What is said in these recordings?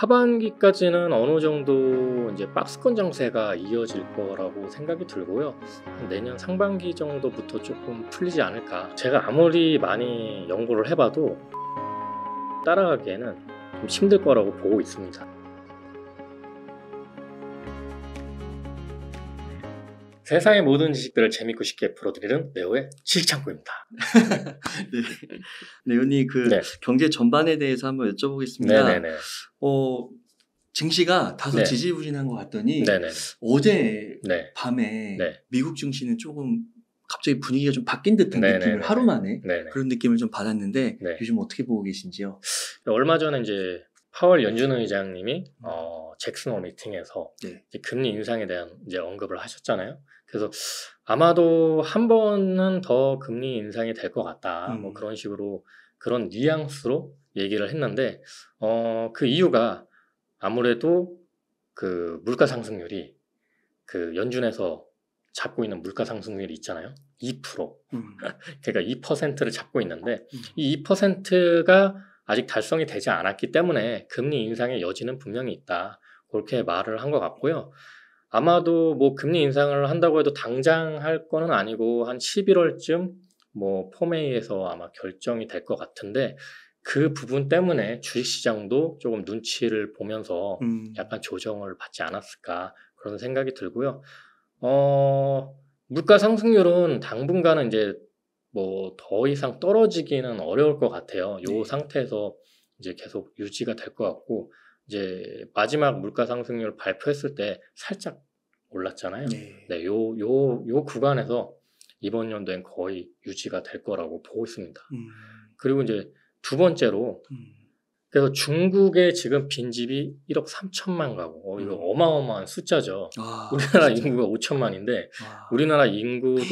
하반기까지는 어느 정도 이제 박스권 장세가 이어질 거라고 생각이 들고요. 한 내년 상반기 정도부터 조금 풀리지 않을까. 제가 아무리 많이 연구를 해봐도 따라가기에는 좀 힘들 거라고 보고 있습니다. 세상의 모든 지식들을 재밌고 쉽게 풀어드리는 네오의 지식창고입니다. 네, 네오님 네. 경제 전반에 대해서 한번 여쭤보겠습니다. 네네네. 증시가 다소 네. 지지부진한 것 같더니 네네네. 어제 네. 밤에 네. 미국 증시는 조금 갑자기 분위기가 좀 바뀐 듯한 네네네. 느낌을 하루 만에 네네. 그런 느낌을 좀 받았는데 네. 요즘 어떻게 보고 계신지요? 얼마 전에 이제 파월 연준 의장님이 잭슨 홀 미팅에서 네. 이제 금리 인상에 대한 이제 언급을 하셨잖아요. 그래서 아마도 한 번은 더 금리 인상이 될 것 같다. 뭐 그런 식으로 그런 뉘앙스로 얘기를 했는데 그 이유가 아무래도 그 물가 상승률이 그 연준에서 잡고 있는 물가 상승률이 있잖아요. 2%. 그러니까 2%를 잡고 있는데 이 2%가 아직 달성이 되지 않았기 때문에 금리 인상의 여지는 분명히 있다. 그렇게 말을 한 것 같고요. 아마도 뭐 금리 인상을 한다고 해도 당장 할 거는 아니고 한 11월쯤 뭐 폼회의에서 아마 결정이 될 것 같은데 그 부분 때문에 주식시장도 조금 눈치를 보면서 약간 조정을 받지 않았을까 그런 생각이 들고요. 물가 상승률은 당분간은 이제 뭐 더 이상 떨어지기는 어려울 것 같아요. 이 네. 상태에서 이제 계속 유지가 될 것 같고 이제 마지막 물가 상승률 발표했을 때 살짝 올랐잖아요. 네, 요 구간에서 이번 연도엔 거의 유지가 될 거라고 보고 있습니다. 그리고 이제 두 번째로 그래서 중국의 지금 빈집이 1억 3천만 가구. 이거 어마어마한 숫자죠. 우리나라 진짜. 인구가 5천만인데 우리나라 인구도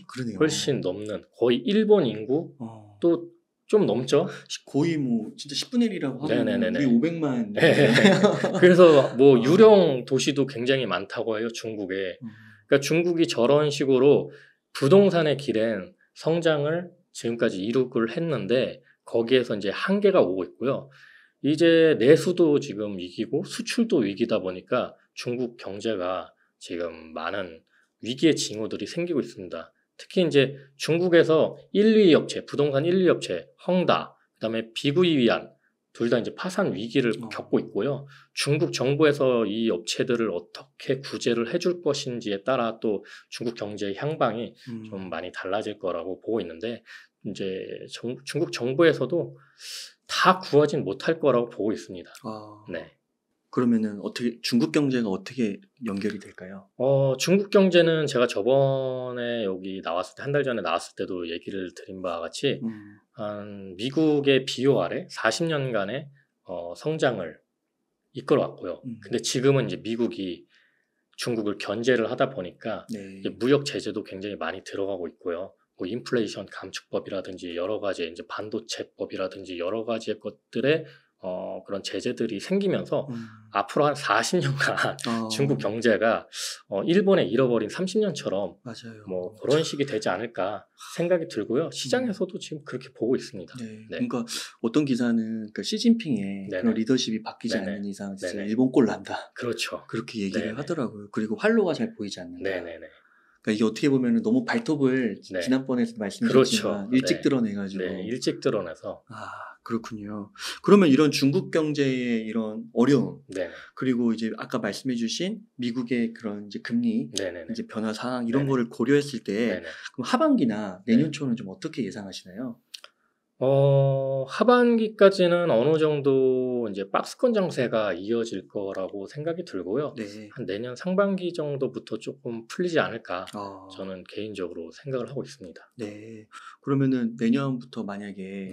그러네요. 훨씬 넘는 거의 일본 인구 또 좀 넘죠. 거의 뭐 진짜 10분의 1이라고 하면 네네네네. 우리 500만. 그래서 뭐 유령 도시도 굉장히 많다고 해요. 중국에. 그러니까 중국이 저런 식으로 부동산의 길엔 성장을 지금까지 이룩을 했는데 거기에서 이제 한계가 오고 있고요. 이제 내수도 지금 위기고 수출도 위기다 보니까 중국 경제가 지금 많은 위기의 징후들이 생기고 있습니다. 특히 이제 중국에서 1, 2 업체, 부동산 1, 2 업체, 헝다, 그다음에 비구이위안 둘 다 이제 파산 위기를 겪고 있고요. 중국 정부에서 이 업체들을 어떻게 구제를 해줄 것인지에 따라 또 중국 경제의 향방이 좀 많이 달라질 거라고 보고 있는데 이제 중국 정부에서도 다 구하진 못할 거라고 보고 있습니다. 네. 그러면은 어떻게 중국 경제가 어떻게 연결이 될까요? 중국 경제는 제가 저번에 여기 나왔을 때 한 달 전에 나왔을 때도 얘기를 드린 바와 같이 한 미국의 비호 아래 40년간의 성장을 이끌어왔고요. 근데 지금은 이제 미국이 중국을 견제를 하다 보니까 이제 무역 제재도 굉장히 많이 들어가고 있고요. 뭐 인플레이션 감축법이라든지 여러 가지 이제 반도체법이라든지 여러 가지의 것들에 그런 제재들이 생기면서 앞으로 한 40년간 중국 경제가 일본에 잃어버린 30년처럼 맞아요. 뭐 그런 식이 되지 않을까 생각이 들고요. 시장에서도 지금 그렇게 보고 있습니다. 네. 그러니까 어떤 기사는 시진핑의 그런 리더십이 바뀌지 않는 이상 진짜 일본 꼴 난다. 그렇죠. 그렇게 얘기를 하더라고요. 그리고 활로가 잘 보이지 않는다. 네네네. 그러니까 이게 어떻게 보면 너무 발톱을 지난번에도 말씀드렸지만 일찍 드러내가지고. 네, 일찍 드러내서. 그렇군요. 그러면 이런 중국 경제의 이런 어려움, 그리고 이제 아까 말씀해주신 미국의 그런 이제 금리 이제 변화 상황 이런 거를 고려했을 때 그럼 하반기나 내년 초는 좀 어떻게 예상하시나요? 하반기까지는 어느 정도 이제 박스권 장세가 이어질 거라고 생각이 들고요. 한 내년 상반기 정도부터 조금 풀리지 않을까 저는 개인적으로 생각을 하고 있습니다. 네. 그러면은 내년부터 만약에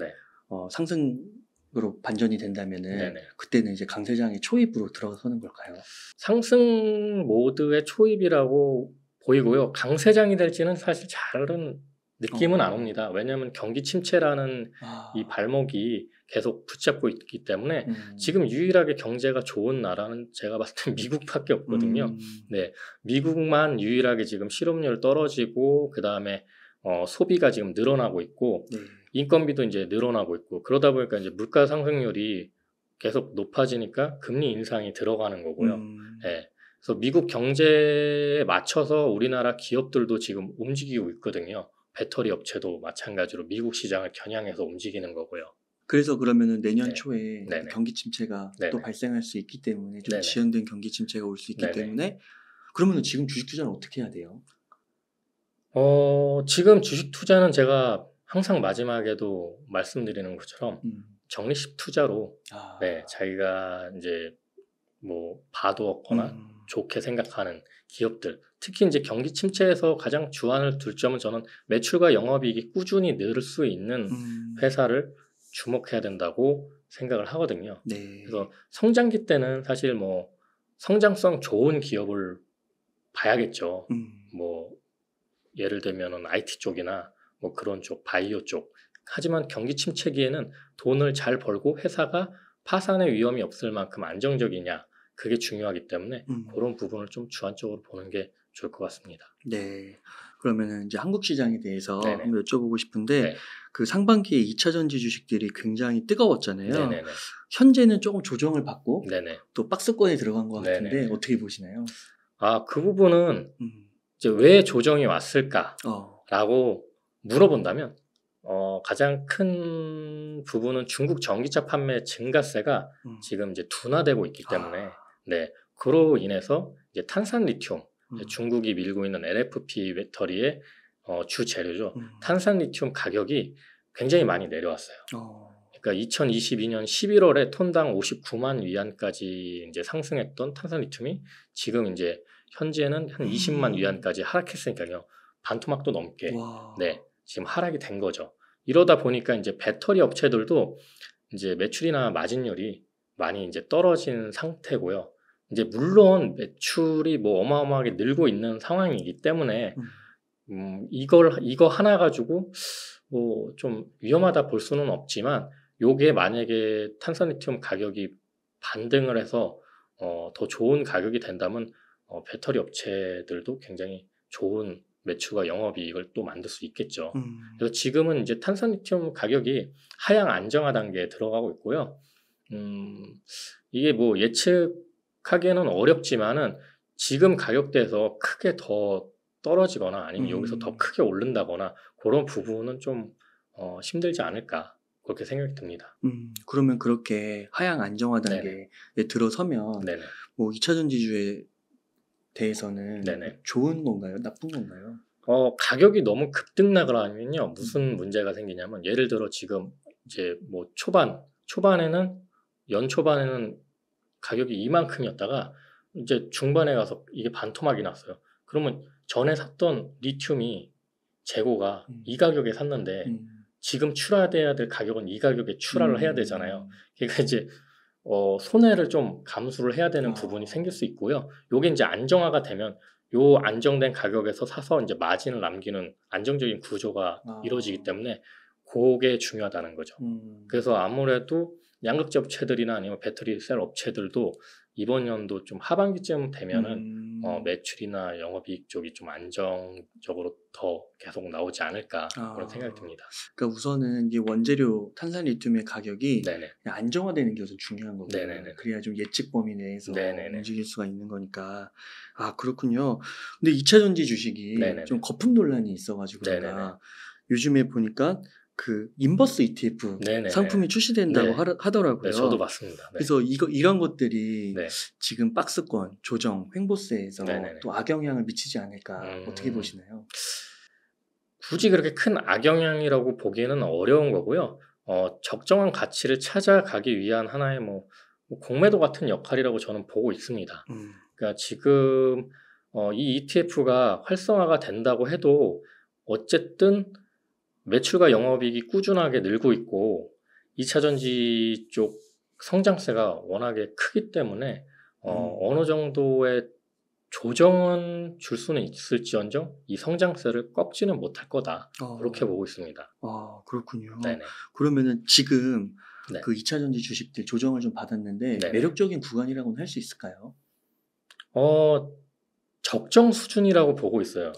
상승으로 반전이 된다면은 그때는 이제 강세장의 초입으로 들어서는 걸까요? 상승 모드의 초입이라고 보이고요. 강세장이 될지는 사실 잘은 느낌은 안 옵니다. 왜냐하면 경기 침체라는 이 발목이 계속 붙잡고 있기 때문에 지금 유일하게 경제가 좋은 나라는 제가 봤을 때 미국밖에 없거든요. 네, 미국만 유일하게 지금 실업률 떨어지고 그 다음에 소비가 지금 늘어나고 있고 인건비도 이제 늘어나고 있고 그러다 보니까 이제 물가 상승률이 계속 높아지니까 금리 인상이 들어가는 거고요. 네. 그래서 미국 경제에 맞춰서 우리나라 기업들도 지금 움직이고 있거든요. 배터리 업체도 마찬가지로 미국 시장을 겨냥해서 움직이는 거고요. 그래서 그러면은 내년 네. 초에 네네. 경기 침체가 네네. 또 발생할 수 있기 때문에 좀 네네. 지연된 경기 침체가 올 수 있기 네네. 때문에 그러면은 지금 주식 투자는 어떻게 해야 돼요? 지금 주식 투자는 제가 항상 마지막에도 말씀드리는 것처럼 적립식 투자로 네, 자기가 이제 뭐 봐두었거나 좋게 생각하는 기업들, 특히 이제 경기 침체에서 가장 주안을 둘 점은 저는 매출과 영업이익이 꾸준히 늘 수 있는 회사를 주목해야 된다고 생각을 하거든요. 네. 그래서 성장기 때는 사실 뭐 성장성 좋은 기업을 봐야겠죠. 뭐 예를 들면은 IT 쪽이나 뭐 그런 쪽, 바이오 쪽. 하지만 경기 침체기에는 돈을 잘 벌고 회사가 파산의 위험이 없을 만큼 안정적이냐, 그게 중요하기 때문에 그런 부분을 좀 주안적으로 보는 게 좋을 것 같습니다. 네. 그러면은 이제 한국 시장에 대해서 네네. 한번 여쭤보고 싶은데 네. 그 상반기에 2차 전지 주식들이 굉장히 뜨거웠잖아요. 네네네. 현재는 조금 조정을 받고 네네. 또 박스권에 들어간 것 같은데 네네네. 어떻게 보시나요? 그 부분은 이제 왜 조정이 왔을까라고 물어본다면 가장 큰 부분은 중국 전기차 판매 증가세가 지금 이제 둔화되고 있기 때문에 네, 그로 인해서 이제 탄산 리튬, 중국이 밀고 있는 LFP 배터리의 주 재료죠. 탄산 리튬 가격이 굉장히 많이 내려왔어요. 그러니까 2022년 11월에 톤당 59만 위안까지 이제 상승했던 탄산 리튬이 지금 이제 현재는 한 20만 위안까지 하락했으니까요. 반토막도 넘게 네, 지금 하락이 된 거죠. 이러다 보니까 이제 배터리 업체들도 이제 매출이나 마진율이 많이 이제 떨어진 상태고요. 이제 물론 매출이 뭐 어마어마하게 늘고 있는 상황이기 때문에 이거 하나 가지고 뭐 좀 위험하다 볼 수는 없지만 요게 만약에 탄산리튬 가격이 반등을 해서 더 좋은 가격이 된다면 배터리 업체들도 굉장히 좋은 매출과 영업이익을 또 만들 수 있겠죠. 그래서 지금은 이제 탄산리튬 가격이 하향 안정화 단계에 들어가고 있고요. 이게 뭐 예측하기에는 어렵지만은 지금 가격대에서 크게 더 떨어지거나 아니면 여기서 더 크게 오른다거나 그런 부분은 좀 힘들지 않을까 그렇게 생각이 듭니다. 그러면 그렇게 하향 안정화 단계에 들어서면 네네. 뭐 2차 전지주에 대해서는 네네. 좋은 건가요? 나쁜 건가요? 가격이 너무 급등나거나면요 무슨 문제가 생기냐면 예를 들어 지금 이제 뭐 초반에는 연초반에는 가격이 이만큼이었다가 이제 중반에 가서 이게 반토막이 났어요. 그러면 전에 샀던 리튬이 재고가 이 가격에 샀는데 지금 출하돼야 될 가격은 이 가격에 출하를 해야 되잖아요. 그러니까 이제 손해를 좀 감수를 해야 되는 부분이 생길 수 있고요. 요게 이제 안정화가 되면 요 안정된 가격에서 사서 이제 마진을 남기는 안정적인 구조가 이루어지기 때문에 그게 중요하다는 거죠. 그래서 아무래도 양극재 업체들이나 아니면 배터리 셀 업체들도 이번 연도 좀 하반기쯤 되면은 매출이나 영업이익 쪽이 좀 안정적으로 더 계속 나오지 않을까 그런 생각이 듭니다. 그러니까 우선은 이 원재료 탄산리튬의 가격이 네네. 안정화되는 게 우선 중요한 거고요. 네네네. 그래야 좀 예측 범위 내에서 네네네. 움직일 수가 있는 거니까. 그렇군요. 근데 2차 전지 주식이 네네네. 좀 거품 논란이 있어가지고 제가 요즘에 보니까 그 인버스 ETF 네네네. 상품이 출시된다고 하더라고요. 네, 저도 봤습니다. 네. 그래서 이런 것들이 지금 박스권, 조정, 횡보세에서 또 악영향을 미치지 않을까 어떻게 보시나요? 굳이 그렇게 큰 악영향이라고 보기에는 어려운 거고요. 적정한 가치를 찾아가기 위한 하나의 뭐 공매도 같은 역할이라고 저는 보고 있습니다. 그러니까 지금 이 ETF가 활성화가 된다고 해도 어쨌든 매출과 영업이익이 꾸준하게 늘고 있고 2차 전지 쪽 성장세가 워낙에 크기 때문에 어느 정도의 조정은 줄 수는 있을지언정 이 성장세를 꺾지는 못할 거다. 그렇게 보고 있습니다. 그렇군요. 네네. 그러면은 지금 그 2차 전지 주식들 조정을 좀 받았는데 네네. 매력적인 구간이라고는 할 수 있을까요? 적정 수준이라고 보고 있어요.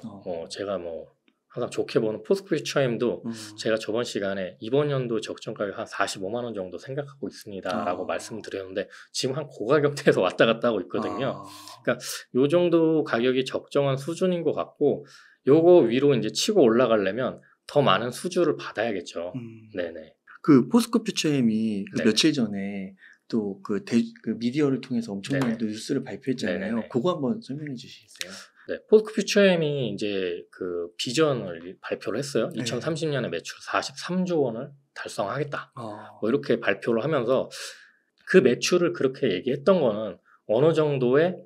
제가 뭐 항상 좋게 보는 포스코 퓨처엠도 제가 저번 시간에 이번 연도 적정 가격 한 45만 원 정도 생각하고 있습니다라고 말씀드렸는데 지금 한 고가격대에서 왔다 갔다 하고 있거든요. 그러니까 요 정도 가격이 적정한 수준인 것 같고 요거 위로 이제 치고 올라가려면 더 많은 수주를 받아야겠죠. 네네. 그 포스코 퓨처엠이 그 며칠 전에 또 그 미디어를 통해서 엄청난 뉴스를 발표했잖아요. 네네네. 그거 한번 설명해 주시겠어요? 네, 포스코 퓨처엠이 이제 그 비전을 발표를 했어요. 2030년에 매출 43조 원을 달성하겠다. 뭐 이렇게 발표를 하면서 그 매출을 그렇게 얘기했던 거는 어느 정도의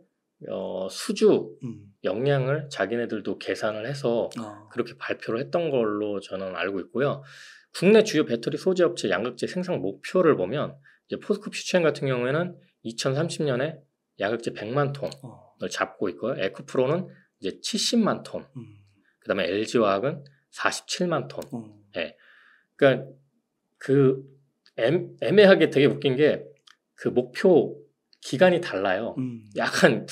수주 역량을 자기네들도 계산을 해서 그렇게 발표를 했던 걸로 저는 알고 있고요. 국내 주요 배터리 소재 업체 양극재 생산 목표를 보면 이제 포스코 퓨처엠 같은 경우에는 2030년에 양극재 100만 톤을 잡고 있고요. 에코프로는 이제 70만 톤. 그다음에 LG화학은 47만 톤. 예. 그러니까 그 애매하게 되게 웃긴 게 그 목표 기간이 달라요. 약간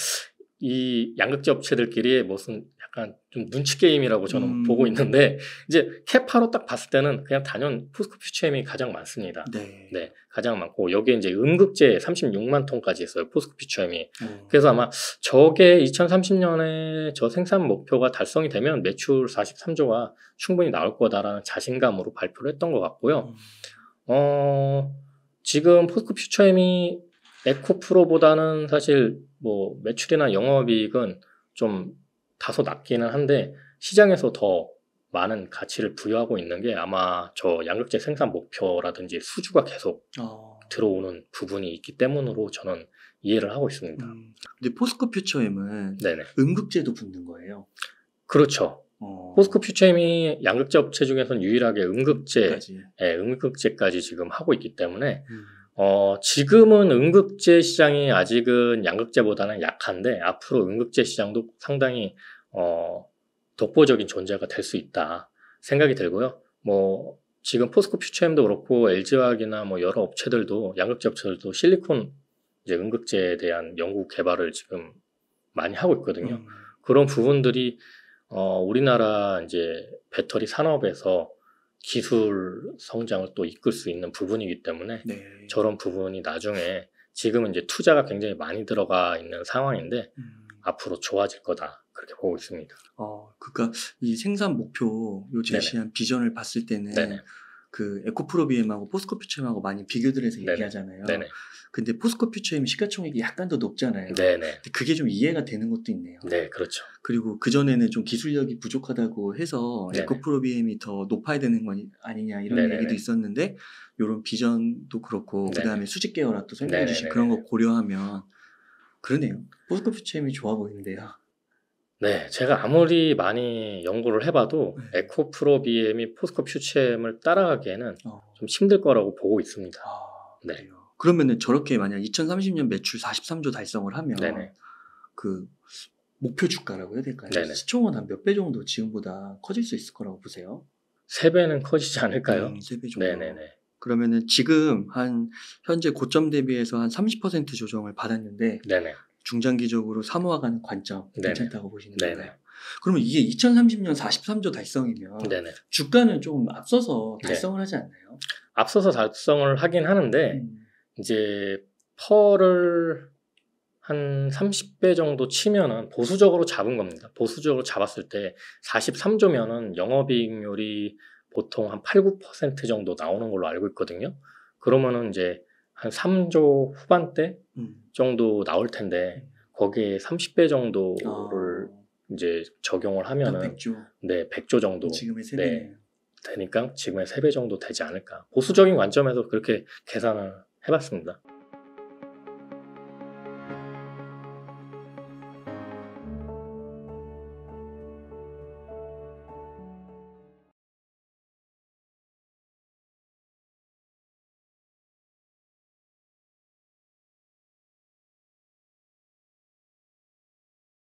이 양극재 업체들끼리 무슨 약간 좀 눈치 게임이라고 저는 보고 있는데 이제 캐파로 딱 봤을 때는 그냥 단연 포스코 퓨처엠이 가장 많습니다. 네, 가장 많고 여기에 이제 음극재 36만 톤까지 있어요. 포스코 퓨처엠이. 그래서 아마 저게 2030년에 저 생산 목표가 달성이 되면 매출 43조가 충분히 나올 거다라는 자신감으로 발표를 했던 것 같고요. 지금 포스코 퓨처엠이 에코프로보다는 사실 뭐 매출이나 영업이익은 좀 다소 낮기는 한데 시장에서 더 많은 가치를 부여하고 있는 게 아마 저 양극재 생산 목표라든지 수주가 계속 들어오는 부분이 있기 때문으로 저는 이해를 하고 있습니다. 근데 포스코 퓨처엠은 음극재도 붙는 거예요? 그렇죠. 포스코 퓨처엠이 양극재 업체 중에서는 유일하게 음극재까지 지금 하고 있기 때문에 지금은 음극재 시장이 아직은 양극재보다는 약한데 앞으로 음극재 시장도 상당히 독보적인 존재가 될 수 있다 생각이 들고요. 뭐 지금 포스코 퓨처엠도 그렇고 LG화학이나 뭐 여러 업체들도 양극재 업체들도 실리콘 이제 음극재에 대한 연구 개발을 지금 많이 하고 있거든요. 그런 부분들이 우리나라 이제 배터리 산업에서 기술 성장을 또 이끌 수 있는 부분이기 때문에 저런 부분이 나중에 지금은 이제 투자가 굉장히 많이 들어가 있는 상황인데 앞으로 좋아질 거다 그렇게 보고 있습니다. 그러니까 이 생산 목표 요 제시한 비전을 봤을 때는 그 에코프로비엠하고 포스코 퓨처엠하고 많이 비교들 해서 얘기하잖아요. 근데 포스코 퓨처엠이 시가총액이 약간 더 높잖아요. 근데 그게 좀 이해가 되는 것도 있네요. 네, 그렇죠. 그리고 그전에는 좀 기술력이 부족하다고 해서 에코프로비엠이 더 높아야 되는 건 아니냐 이런 얘기도 있었는데 이런 비전도 그렇고 그다음에 수직 계열화 또 설명해 주신 그런 거 고려하면 그러네요. 포스코 퓨처엠이 좋아 보이는데요. 네, 제가 아무리 많이 연구를 해봐도 에코프로비엠이 포스코 퓨처엠을 따라가기에는 좀 힘들 거라고 보고 있습니다. 그러면은 저렇게 만약 2030년 매출 43조 달성을 하면 그 목표 주가라고 해야 될까요? 시총은 한 몇 배 정도 지금보다 커질 수 있을 거라고 보세요? 3배는 커지지 않을까요? 3배 정도. 그러면은 지금 한 현재 고점 대비해서 한 30% 조정을 받았는데 중장기적으로 사모아가는 관점 괜찮다고 보시는 거예요? 그러면 이게 2030년 43조 달성이면 주가는 좀 앞서서 달성을 하지 않나요? 앞서서 달성을 하긴 하는데 이제 펄을 한 30배 정도 치면은 보수적으로 잡은 겁니다. 보수적으로 잡았을 때 43조면은 영업이익률이 보통 한 8, 9% 정도 나오는 걸로 알고 있거든요. 그러면은 이제 한 3조 후반대 정도 나올 텐데 거기에 30배 정도를 이제 적용을 하면은 100조. 100조 정도 지금의 3배네요. 되니까 지금의 3배 정도 되지 않을까. 보수적인 관점에서 그렇게 계산을 해봤습니다.